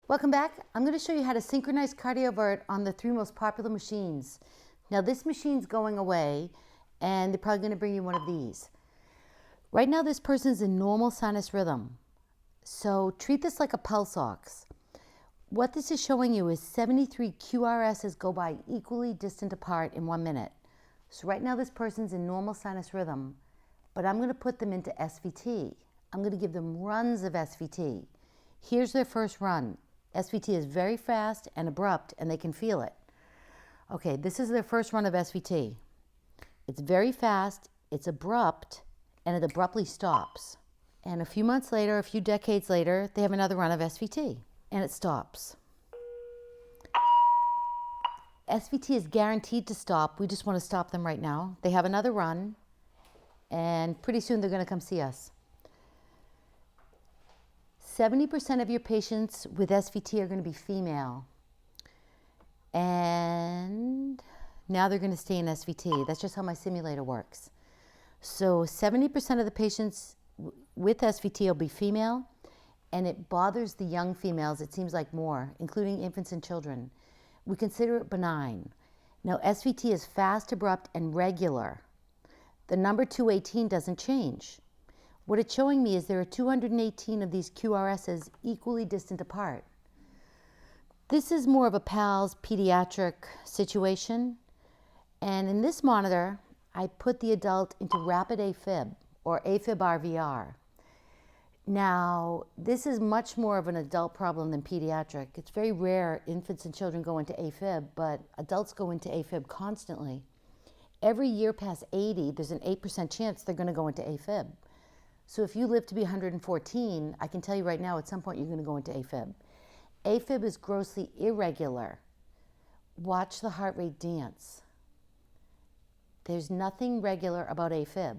Welcome back. I'm going to show you how to synchronize Cardiovert on the 3 most popular machines. Now this machine's going away and they're probably going to bring you one of these. Right now this person's in normal sinus rhythm. So treat this like a pulse ox. What this is showing you is 73 QRSs go by equally distant apart in 1 minute. So right now this person's in normal sinus rhythm, but I'm going to put them into SVT. I'm going to give them runs of SVT. Here's their first run. SVT is very fast and abrupt, and they can feel it. Okay, this is their first run of SVT. It's very fast, it's abrupt, and it abruptly stops. And a few months later, a few decades later, they have another run of SVT, and it stops. SVT is guaranteed to stop. We just want to stop them right now. They have another run, and pretty soon they're going to come see us. 70% of your patients with SVT are going to be female. And now they're going to stay in SVT. That's just how my simulator works. So 70% of the patients with SVT will be female, and it bothers the young females, it seems like more, including infants and children. We consider it benign. Now SVT is fast, abrupt, and regular. The number 218 doesn't change. What it's showing me is there are 218 of these QRSs equally distant apart. This is more of a PALS pediatric situation. And in this monitor, I put the adult into rapid AFib or AFib RVR. Now, this is much more of an adult problem than pediatric. It's very rare infants and children go into AFib, but adults go into AFib constantly. Every year past 80, there's an 8% chance they're going to go into AFib. So if you live to be 114, I can tell you right now, at some point you're going to go into AFib. AFib is grossly irregular. Watch the heart rate dance. There's nothing regular about AFib.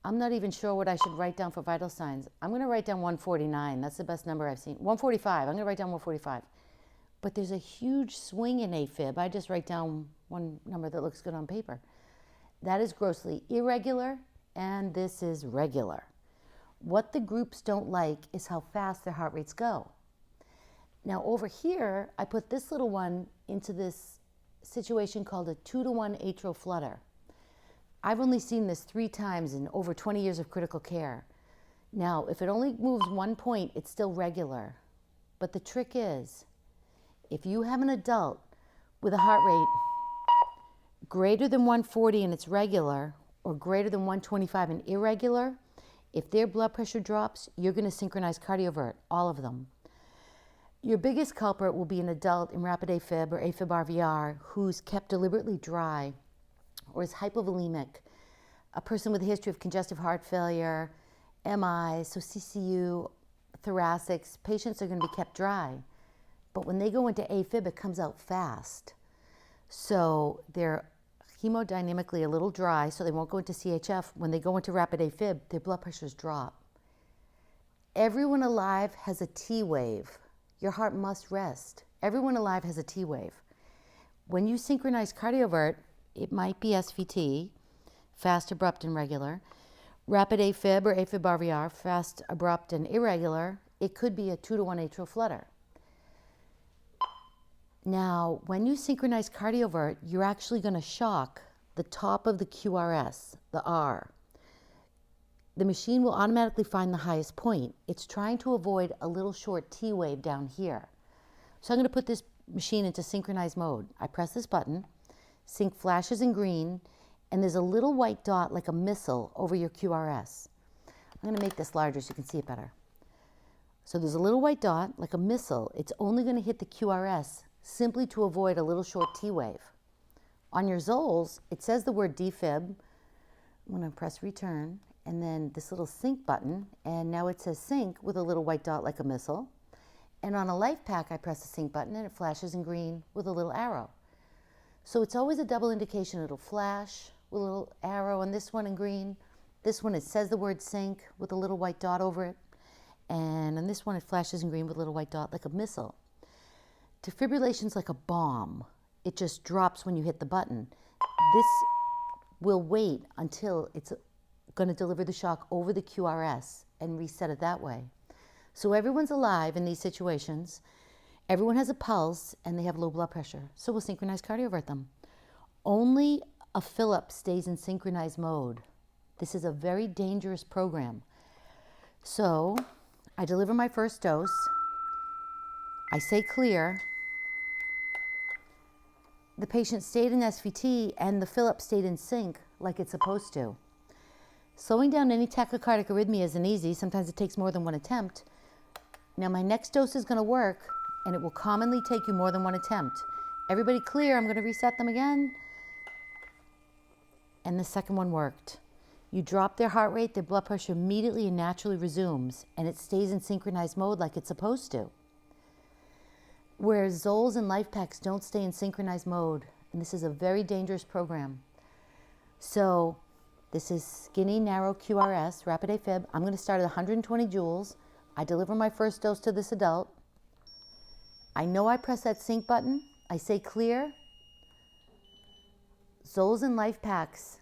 I'm not even sure what I should write down for vital signs. I'm going to write down 149. That's the best number I've seen. 145. I'm going to write down 145. But there's a huge swing in AFib. I just write down one number that looks good on paper. That is grossly irregular, and this is regular. What the groups don't like is how fast their heart rates go. Now over here, I put this little one into this situation called a 2-to-1 atrial flutter. I've only seen this 3 times in over 20 years of critical care. Now, if it only moves 1 point, it's still regular. But the trick is, if you have an adult with a heart rate greater than 140 and it's regular, or greater than 125 and irregular, if their blood pressure drops, you're going to synchronize Cardiovert, all of them. Your biggest culprit will be an adult in rapid AFib or AFib RVR who's kept deliberately dry or is hypovolemic, a person with a history of congestive heart failure, MI, so CCU, thoracics. Patients are going to be kept dry. But when they go into AFib, it comes out fast. So they're hemodynamically a little dry, so they won't go into CHF. When they go into rapid AFib, their blood pressures drop. Everyone alive has a T wave. Your heart must rest. Everyone alive has a T wave. When you synchronize Cardiovert, it might be SVT, fast, abrupt, and regular. Rapid AFib or AFib RVR, fast, abrupt, and irregular. It could be a 2-to-1 atrial flutter. Now, when you synchronize Cardiovert, you're actually going to shock the top of the QRS, the R. The machine will automatically find the highest point. It's trying to avoid a little short T wave down here. So I'm going to put this machine into synchronized mode. I press this button, sync flashes in green, and there's a little white dot like a missile over your QRS. I'm going to make this larger so you can see it better. So there's a little white dot like a missile. It's only going to hit the QRS simply to avoid a little short T wave. On your Zols, it says the word defib. I'm going to press return, and then this little sync button, and now it says sync with a little white dot like a missile. And on a life pack, I press the sync button and it flashes in green with a little arrow. So it's always a double indication. It'll flash with a little arrow on this one in green. This one, it says the word sync with a little white dot over it. And on this one, it flashes in green with a little white dot like a missile. Defibrillation's like a bomb. It just drops when you hit the button. This will wait until it's going to deliver the shock over the QRS and reset it that way. So everyone's alive in these situations. Everyone has a pulse and they have low blood pressure, so we'll synchronize cardiovert them. Only a fill-up stays in synchronized mode. This is a very dangerous program. So I deliver my first dose. I say clear. The patient stayed in SVT and the fill-up stayed in sync like it's supposed to. Slowing down any tachycardic arrhythmia isn't easy. Sometimes it takes more than one attempt. Now my next dose is going to work, and it will commonly take you more than one attempt. Everybody clear. I'm going to reset them again. And the second one worked. You drop their heart rate, their blood pressure immediately and naturally resumes, and it stays in synchronized mode like it's supposed to. Whereas Zols and life packs don't stay in synchronized mode, and this is a very dangerous program. So this is skinny, narrow QRS, rapid AFib. I'm going to start at 120 joules. I deliver my first dose to this adult. I know I press that sync button. I say clear. Zols and life packs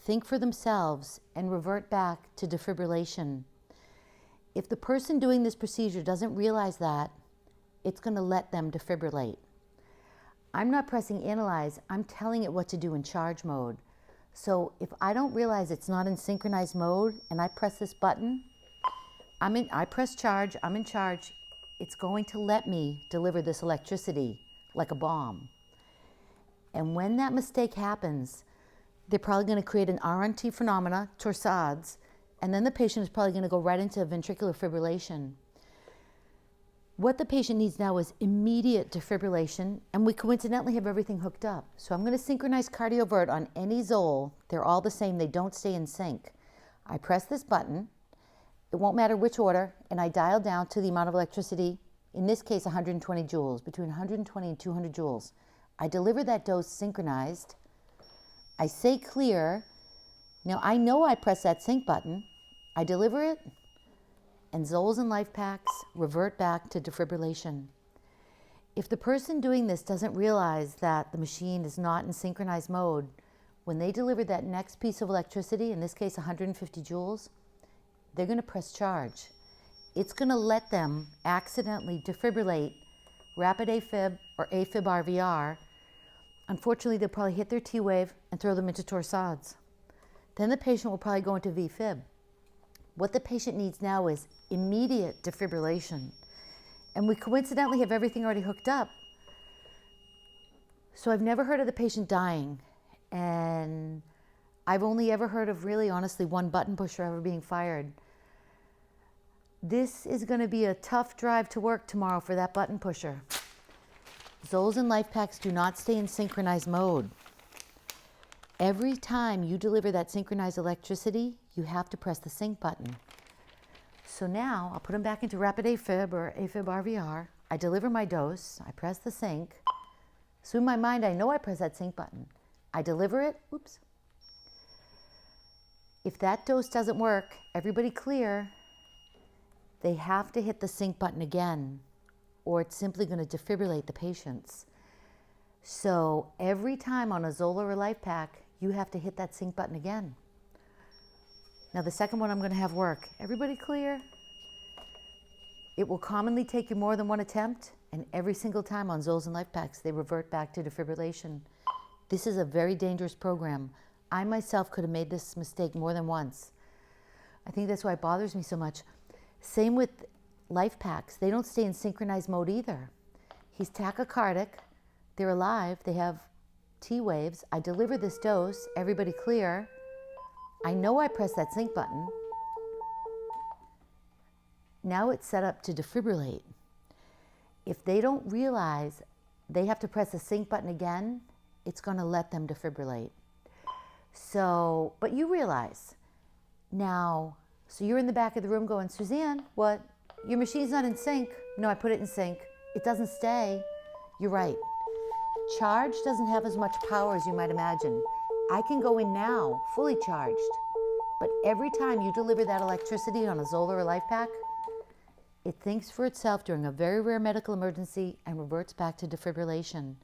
think for themselves and revert back to defibrillation. If the person doing this procedure doesn't realize that, it's going to let them defibrillate. I'm not pressing analyze, I'm telling it what to do in charge mode. So if I don't realize it's not in synchronized mode and I press this button, I press charge, I'm in charge, it's going to let me deliver this electricity like a bomb. And when that mistake happens, they're probably going to create an RNT phenomena, torsades, and then the patient is probably going to go right into ventricular fibrillation. What the patient needs now is immediate defibrillation, and we coincidentally have everything hooked up. So I'm going to synchronize Cardiovert on any Zol. They're all the same. They don't stay in sync. I press this button. It won't matter which order, and I dial down to the amount of electricity, in this case 120 joules, between 120 and 200 joules. I deliver that dose synchronized. I say clear. Now I know I press that sync button. I deliver it, and Zols and life packs revert back to defibrillation. If the person doing this doesn't realize that the machine is not in synchronized mode, when they deliver that next piece of electricity, in this case 150 joules, they're going to press charge. It's going to let them accidentally defibrillate rapid AFib or AFib RVR. Unfortunately, they'll probably hit their T wave and throw them into torsades. Then the patient will probably go into VFib. What the patient needs now is immediate defibrillation. And we coincidentally have everything already hooked up. So I've never heard of the patient dying. And I've only ever heard of really, honestly, one button pusher ever being fired. This is going to be a tough drive to work tomorrow for that button pusher. Zols and life packs do not stay in synchronized mode. Every time you deliver that synchronized electricity, you have to press the sync button. So now I'll put them back into rapid AFib or AFib RVR. I deliver my dose. I press the sync. So in my mind, I know I press that sync button. I deliver it. Oops. If that dose doesn't work, everybody clear. They have to hit the sync button again, or it's simply going to defibrillate the patients. So every time on a Zola or life pack, you have to hit that sync button again. Now the second one I'm going to have work. Everybody clear? It will commonly take you more than one attempt, and every single time on Zols and life packs, they revert back to defibrillation. This is a very dangerous program. I myself could have made this mistake more than once. I think that's why it bothers me so much. Same with life packs. They don't stay in synchronized mode either. He's tachycardic. They're alive. They have T waves. I deliver this dose. Everybody clear. I know I press that sync button. Now it's set up to defibrillate. If they don't realize they have to press the sync button again, it's going to let them defibrillate. So, but you realize now, so you're in the back of the room going, Suzanne, what? Your machine's not in sync. No, I put it in sync. It doesn't stay. You're right. Charge doesn't have as much power as you might imagine. I can go in now, fully charged. But every time you deliver that electricity on a Zola or life pack, it thinks for itself during a very rare medical emergency and reverts back to defibrillation.